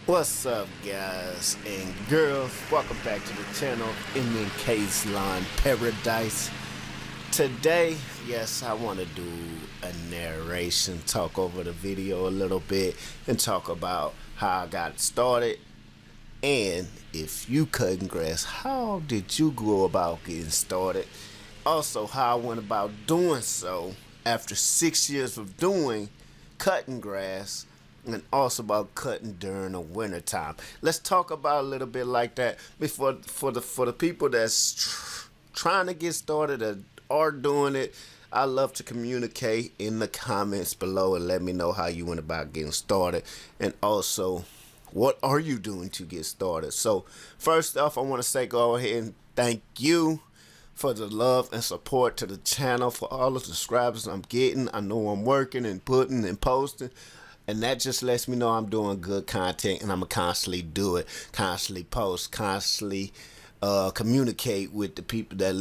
What's up, guys and girls? Welcome back to the channel, MNK's Lawn Paradise. Today, yes, I want to do a narration, talk over the video a little bit, and talk about how I got started. And if you cutting grass, how did you go about getting started? Also, how I went about doing so after 6 years of doing cutting grass, and also about cutting during the winter time. Let's talk about a little bit like that before for the people that's trying to get started or are doing it. I love to communicate in the comments below and let me know how you went about getting started, and also what are you doing to get started. So first off, I want to say go ahead and thank you for the love and support to the channel, for all the subscribers I'm getting. I know I'm working and putting and posting, and that just lets me know I'm doing good content, and I'm gonna constantly do it, constantly post, constantly communicate with the people that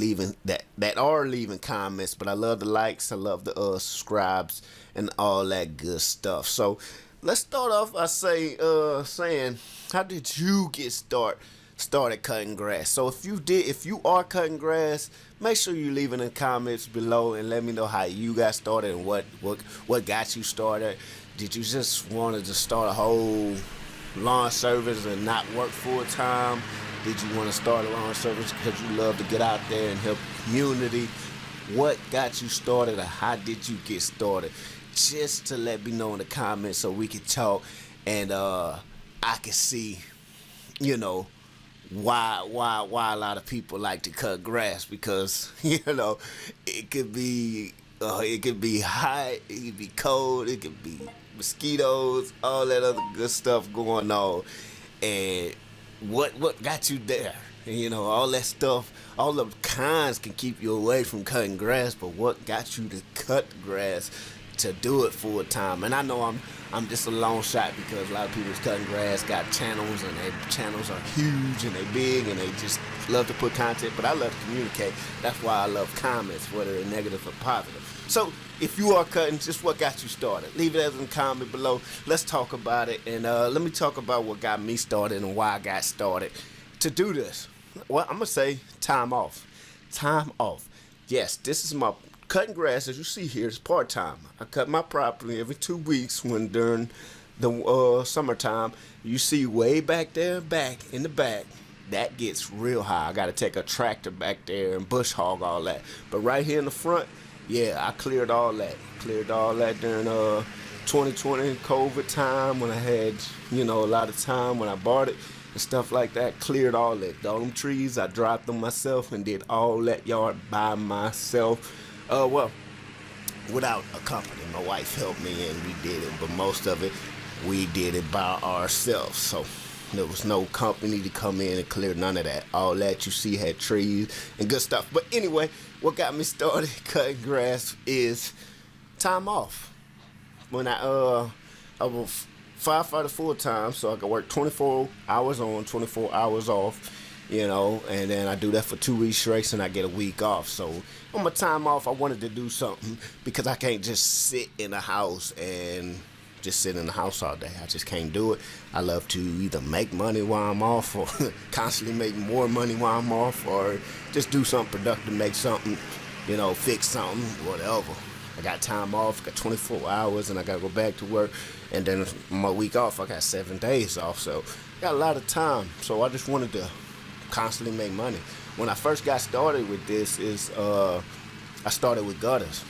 are leaving comments. But I love the likes, I love the subscribes and all that good stuff. So let's start off by saying, how did you get started cutting grass? So if you are cutting grass, make sure you leave it in the comments below and let me know how you got started and what got you started. Did you just want to start a whole lawn service and not work full time? Did you want to start a lawn service because you love to get out there and help the community? What got you started, or how did you get started? Just to let me know in the comments so we can talk, and I can see, you know, why a lot of people like to cut grass, because it could be hot, it could be cold, it could be mosquitoes, all that other good stuff going on. And what got you there? All that stuff, all the cons can keep you away from cutting grass, but what got you to cut grass, to do it full time? And I know I'm just a long shot, because a lot of people's cutting grass got channels, and their channels are huge and they big and they just love to put content. But I love to communicate. That's why I love comments, whether they're negative or positive. So if you are cutting, just what got you started, leave it as a comment below. Let's talk about it, and let me talk about what got me started and why I got started to do this. Well, I'm gonna say time off. Time off. Yes, this is my cutting grass, as you see here, is part-time. I cut my property every 2 weeks when during the summertime. You see way back there, back in the back, that gets real high. I gotta take a tractor back there and bush hog all that. But right here in the front, yeah, I cleared all that. Cleared all that during 2020 COVID time, when I had, a lot of time when I bought it and stuff like that. Cleared all that. All them trees, I dropped them myself and did all that yard by myself. Well, without a company. My wife helped me and we did it, but most of it we did it by ourselves. So there was no company to come in and clear none of that. All that you see had trees and good stuff. But anyway, what got me started cutting grass is time off. When I was firefighter full time, so I could work 24 hours on, 24 hours off. And then I do that for 2 weeks straight, and I get a week off. So on my time off, I wanted to do something, because I can't just sit in the house and just sit in the house all day. I just can't do it. I love to either make money while I'm off, or constantly make more money while I'm off, or just do something productive, make something, fix something, whatever. I got time off, got 24 hours, and I got to go back to work. And then my week off, I got 7 days off. So I got a lot of time. So I just wanted to constantly make money. When I first got started with this I started with gutters,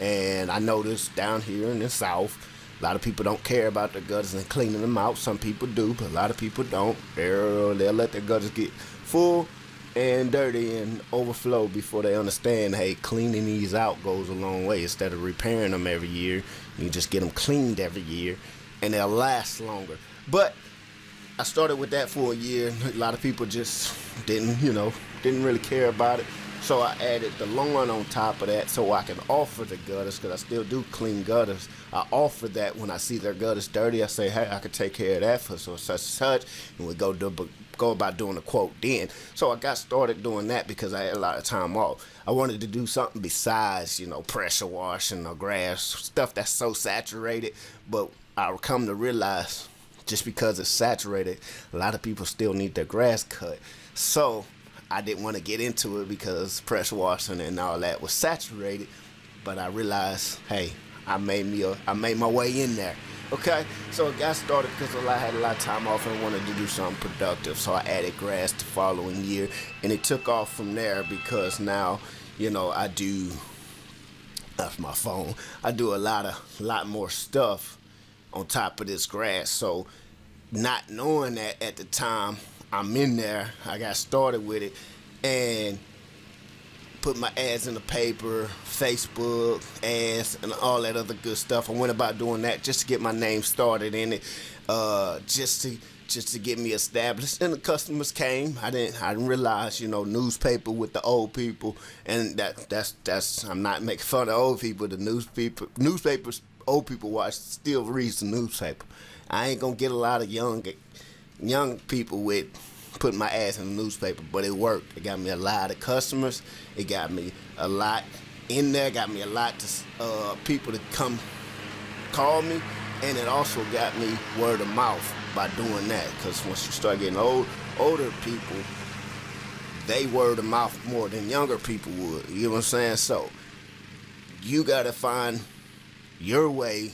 and I noticed down here in the South, a lot of people don't care about their gutters and cleaning them out. Some people do, but a lot of people don't. They'll let their gutters get full and dirty and overflow before they understand, hey, cleaning these out goes a long way. Instead of repairing them every year, you just get them cleaned every year and they'll last longer. But I started with that for a year. A lot of people just didn't really care about it. So I added the lawn on top of that, so I can offer the gutters, because I still do clean gutters. I offer that when I see their gutters dirty. I say, hey, I could take care of that for such and such, and we go about doing a quote then. So I got started doing that because I had a lot of time off. I wanted to do something besides, pressure washing or grass, stuff that's so saturated. But I come to realize just because it's saturated, a lot of people still need their grass cut. So I didn't want to get into it because pressure washing and all that was saturated. But I realized, hey, I made my way in there. Okay, so it got started because I had a lot of time off and wanted to do something productive. So I added grass the following year, and it took off from there because now, I do. That's my phone. I do a lot more stuff on top of this grass. So not knowing that at the time I'm in there, I got started with it and put my ads in the paper, Facebook ads, and all that other good stuff. I went about doing that just to get my name started in it, just to get me established. And the customers came. I didn't realize, newspaper with the old people, and that's I'm not making fun of old people. The newspapers old people watch still reads the newspaper. I ain't gonna get a lot of young people with putting my ads in the newspaper, but it worked. It got me a lot of customers. It got me a lot in there. Got me a lot to people to come call me, and it also got me word of mouth by doing that. Because once you start getting older people, they word of mouth more than younger people would. You know what I'm saying? So you gotta find your way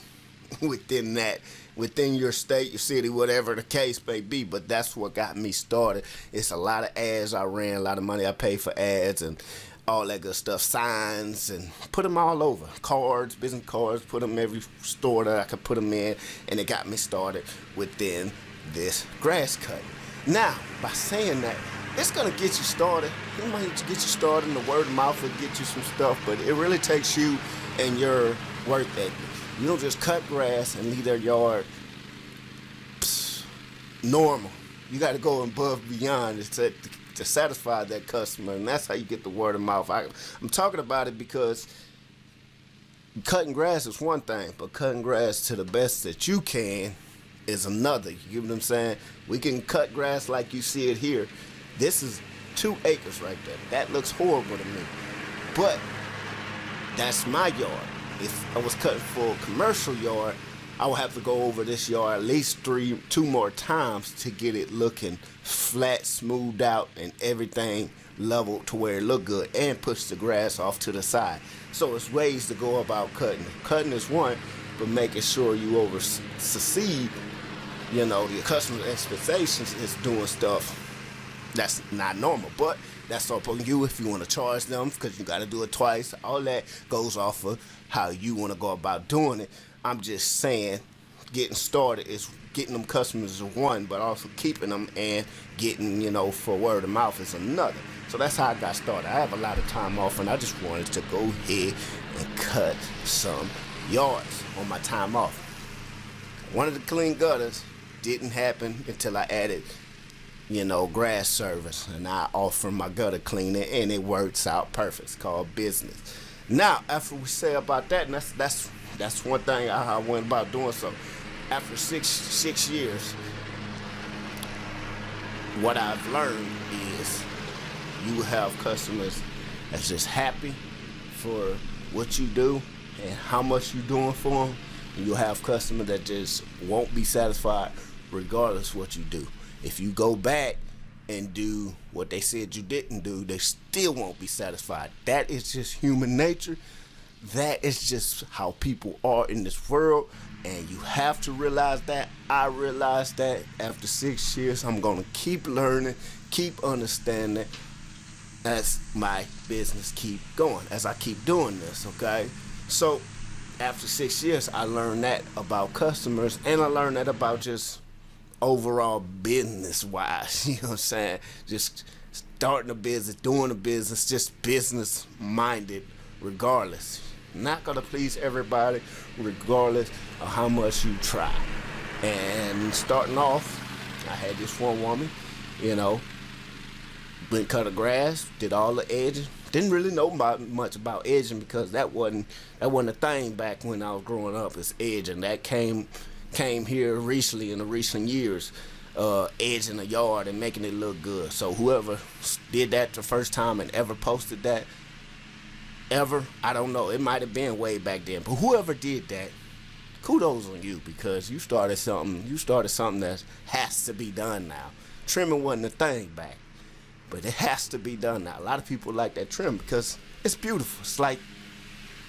within that, within your state, your city, whatever the case may be. But that's what got me started. It's a lot of ads I ran, a lot of money I paid for ads and all that good stuff, signs, and put them all over. Cards, business cards, put them every store that I could put them in, and it got me started within this grass cutting. Now, by saying that, it's gonna get you started. It might get you started, and the word of mouth will get you some stuff, but it really takes you and your work ethic. You don't just cut grass and leave their yard normal. You got to go above and beyond to satisfy that customer, and that's how you get the word of mouth. I'm talking about it because cutting grass is one thing, but cutting grass to the best that you can is another. You get what I'm saying? We can cut grass like you see it here. This is 2 acres right there. That looks horrible to me, but that's my yard. If I was cutting for a commercial yard, I would have to go over this yard at least 2 more times to get it looking flat, smoothed out, and everything leveled to where it look good, and push the grass off to the side. So it's ways to go about cutting. Cutting is one, but making sure you succeed, your customer's expectations is doing stuff that's not normal. But that's up on you if you want to charge them, because you got to do it twice. All that goes off of how you want to go about doing it. I'm just saying, getting started is getting them customers is one, but also keeping them and getting, for word of mouth is another. So that's how I got started. I have a lot of time off, and I just wanted to go ahead and cut some yards on my time off. One of the clean gutters didn't happen until I added, grass service, and I offer my gutter cleaning, and it works out perfect. It's called business. Now, after we say about that, and that's one thing I went about doing. So after six years, what I've learned is you will have customers that's just happy for what you do and how much you're doing for them, and you'll have customers that just won't be satisfied regardless what you do. If you go back and do what they said you didn't do, they still won't be satisfied. That is just human nature. That is just how people are in this world, and you have to realize that. I realized that after 6 years. I'm gonna keep learning, keep understanding as my business keep going, as I keep doing this, okay? So after 6 years, I learned that about customers, and I learned that about just overall business wise, you know what I'm saying? Just starting a business, doing a business, just business minded regardless. Not gonna please everybody regardless of how much you try. And starting off, I had this one woman, went cut the grass, did all the edging. Didn't really know much about edging because that wasn't a thing back when I was growing up. It's edging. That came here recently in the recent years, edging a yard and making it look good. So whoever did that the first time and ever posted that, I don't know, it might have been way back then, but whoever did that, kudos on you, because you started something. You started something that has to be done now. Trimming wasn't a thing back, but it has to be done now. A lot of people like that trim because it's beautiful. It's like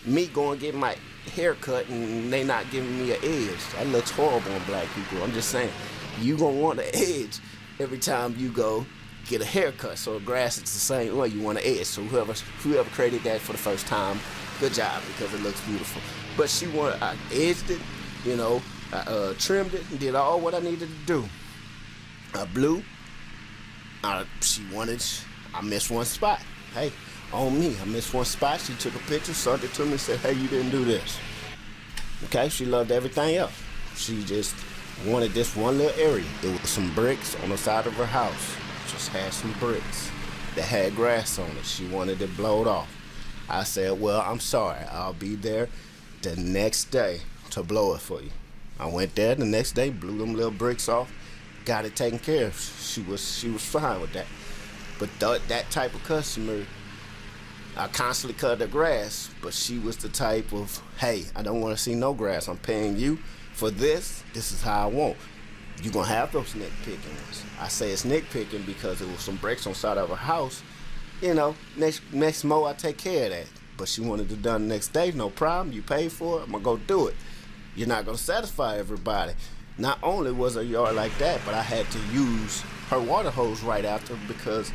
me going to get my hair cut and they not giving me an edge. That looks horrible on black people. I'm just saying, you gonna want an edge every time you go get a haircut. So grass is the same way. You want an edge. So whoever created that for the first time, good job, because it looks beautiful. But I edged it, I trimmed it and did all what I needed to do. I blew. I missed one spot. Hey, on me, I missed one spot. She took a picture, sent it to me, and said, hey, you didn't do this. Okay, she loved everything else. She just wanted this one little area. There was some bricks on the side of her house. Just had some bricks that had grass on it. She wanted it blowed off. I said, well, I'm sorry. I'll be there the next day to blow it for you. I went there the next day, blew them little bricks off, got it taken care of. She was fine with that. But that type of customer, I constantly cut the grass, but she was the type of, hey, I don't want to see no grass. I'm paying you for this. This is how I want. You're going to have those nitpicking ones. I say it's nitpicking because it was some bricks on the side of her house. Next mow, I take care of that. But she wanted it done the next day, no problem. You paid for it, I'm going to go do it. You're not going to satisfy everybody. Not only was her yard like that, but I had to use her water hose right after because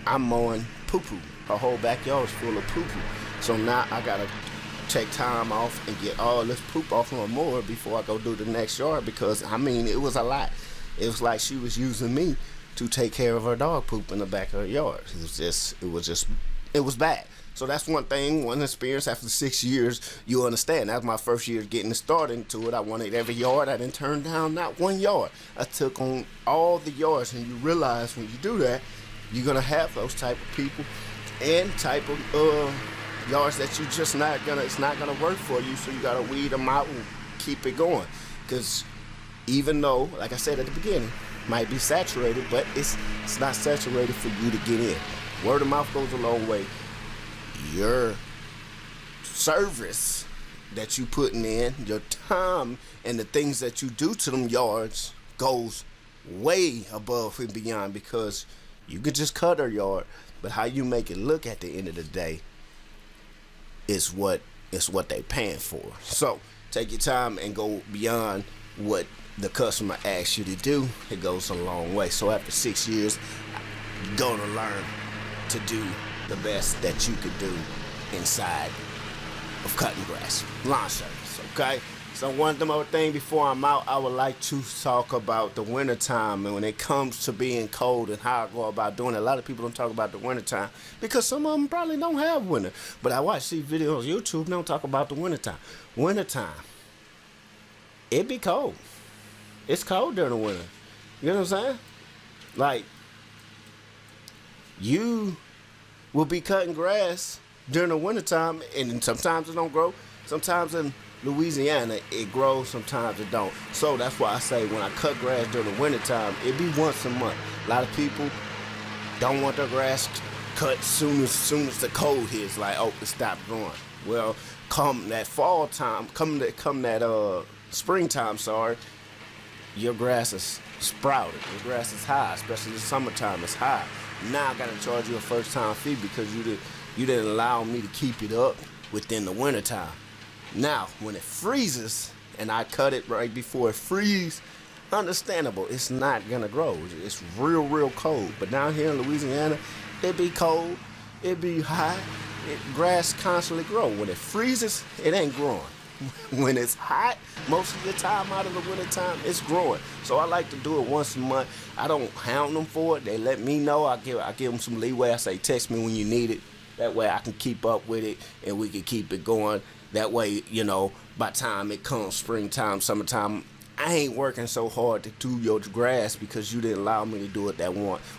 I'm mowing poo-poo. Her whole backyard is full of poo-poo. So now I got to take time off and get all this poop off my mower before I go do the next yard, because, it was a lot. It was like she was using me to take care of her dog poop in the back of her yard. It was bad. So that's one thing, one experience. After 6 years, you understand. That was my first year getting started into it. I wanted every yard. I didn't turn down not one yard. I took on all the yards, and you realize when you do that, you're going to have those type of people and type of yards that you just it's not going to work for you, so you got to weed them out and keep it going. Because even though, like I said at the beginning, might be saturated, but it's not saturated for you to get in. Word of mouth goes a long way. Your service that you putting in, your time, and the things that you do to them yards goes way above and beyond, because you could just cut her yard, but how you make it look at the end of the day is what they paying for. So take your time and go beyond what the customer asks you to do. It goes a long way. So after 6 years, you're gonna learn to do the best that you could do inside of cutting grass, lawn service. Okay, so one more thing before I'm out, I would like to talk about the wintertime, and when it comes to being cold and how I go about doing it. A lot of people don't talk about the wintertime because some of them probably don't have winter, but I see videos on YouTube, they don't talk about the wintertime. Wintertime, it be cold. It's cold during the winter. You know what I'm saying? Like, you will be cutting grass during the wintertime, and sometimes it don't grow. Sometimes in Louisiana, it grows, sometimes it don't. So that's why I say when I cut grass during the wintertime, it be once a month. A lot of people don't want their grass cut soon as the cold hits, like, oh, it stopped growing. Well, come that fall time, come that springtime, your grass is sprouted. Your grass is high, especially in the summertime. It's high. Now I gotta charge you a first time fee because you didn't allow me to keep it up within the wintertime. Now, when it freezes and I cut it right before it freezes, understandable, it's not gonna grow. It's real cold. But down here in Louisiana, it be cold, it be hot, grass constantly grow. When it freezes, it ain't growing. When it's hot, most of the time out of the wintertime, it's growing. So I like to do it once a month. I don't hound them for it. They let me know. I give them some leeway. I say, text me when you need it. That way I can keep up with it and we can keep it going. That way, by the time it comes springtime, summertime, I ain't working so hard to do your grass because you didn't allow me to do it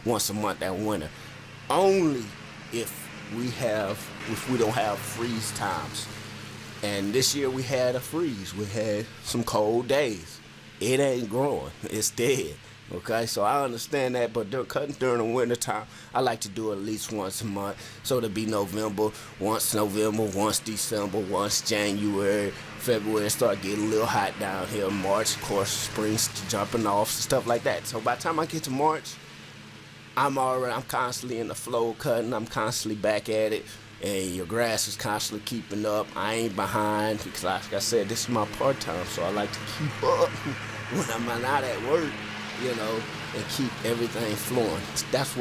once a month that winter. Only if we don't have freeze times. And this year we had a freeze. We had some cold days. It ain't growing. It's dead. Okay, so I understand that, but they're cutting during the winter time. I like to do it at least once a month. So it'll be once November, once December, once January, February start getting a little hot down here. March, of course, spring's jumping off, stuff like that. So by the time I get to March, I'm constantly in the flow cutting. I'm constantly back at it, and your grass is constantly keeping up. I ain't behind because, like I said, this is my part time, so I like to keep up when I'm not at work, and keep everything flowing. That's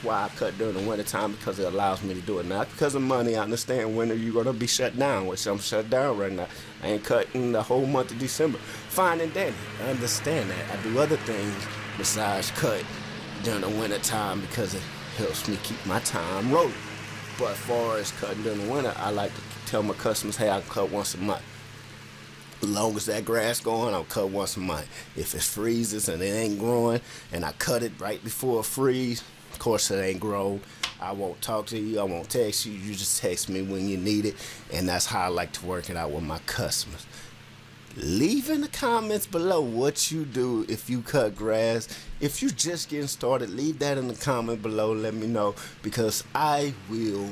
why I cut during the winter time, because it allows me to do it. Not because of money. I understand winter you're gonna be shut down, which I'm shut down right now. I ain't cutting the whole month of December. Fine and dandy. I understand that. I do other things besides cut during the winter time because it helps me keep my time rolling. But as far as cutting during the winter, I like to tell my customers, hey, I cut once a month. As long as that grass going, I'll cut once a month. If it freezes and it ain't growing and I cut it right before it freeze, of course it ain't grown, I won't talk to you, I won't text you, you just text me when you need it. And that's how I like to work it out with my customers. Leave in the comments below what you do if you cut grass. If you're just getting started, leave that in the comment below. Let me know, because I will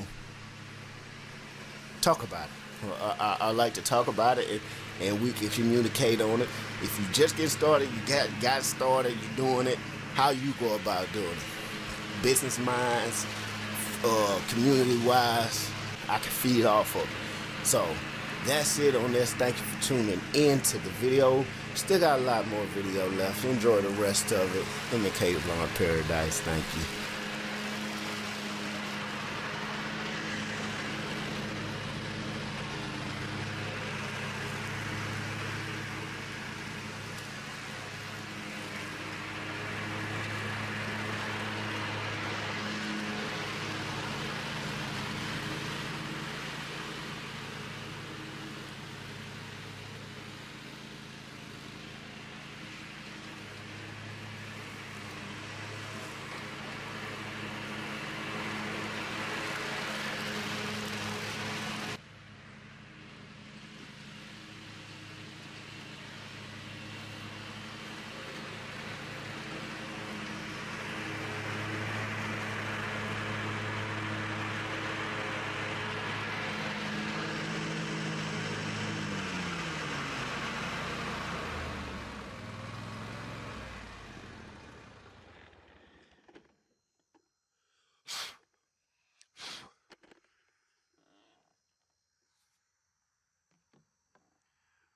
talk about it. I like to talk about it, and we can communicate on it. If you just get started, you got started, you're doing it, how you go about doing it. Business minds, community wise, I can feed off of it. So that's it on this. Thank you for tuning in to the video. Still got a lot more video left. Enjoy the rest of it. Makeover Paradise. Thank you.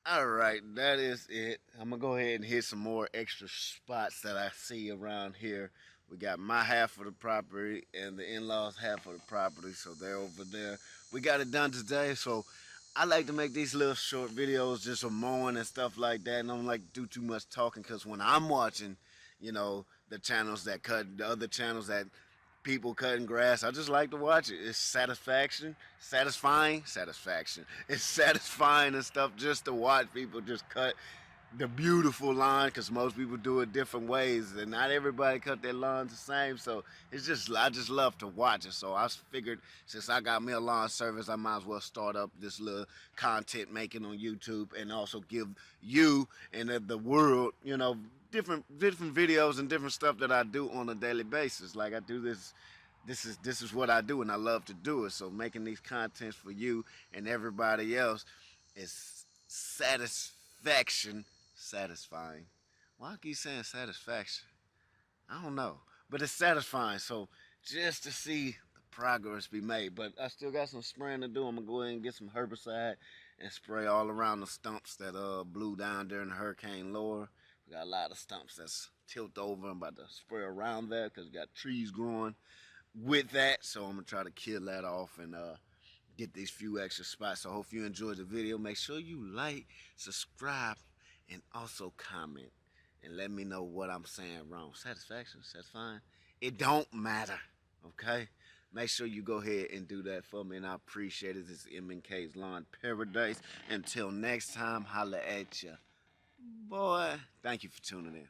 All right, that is it. I'm gonna go ahead and hit some more extra spots that I see around here. We got my half of the property and the in-laws half of the property, so they're over there. We got it done today, so I like to make these little short videos just of mowing and stuff like that, and I don't like to do too much talking, because when I'm watching, the channels that cut, the other channels that people cutting grass, I just like to watch it. It's satisfaction. It's satisfying and stuff just to watch people just cut the beautiful lawn, because most people do it different ways and not everybody cut their lawns the same. So I just love to watch it. So I figured, since I got me a lawn service, I might as well start up this little content making on YouTube, and also give you and the world, different videos and different stuff that I do on a daily basis. Like I do this. This is what I do, and I love to do it. So making these contents for you and everybody else is satisfying. Why I keep saying satisfaction? I don't know, but it's satisfying. So just to see the progress be made, but I still got some spraying to do. I'm gonna go ahead and get some herbicide and spray all around the stumps that blew down during the Hurricane Laura. We got a lot of stumps that's tilt over. I'm about to spray around that because we got trees growing with that. So I'm gonna try to kill that off and get these few extra spots. So hope you enjoyed the video. Make sure you like, subscribe, and also comment and let me know what I'm saying wrong. Satisfaction, satisfying. It don't matter. Okay? Make sure you go ahead and do that for me, and I appreciate it. This is MNK's Lawn Paradise. Until next time, holla at ya. Boy, thank you for tuning in.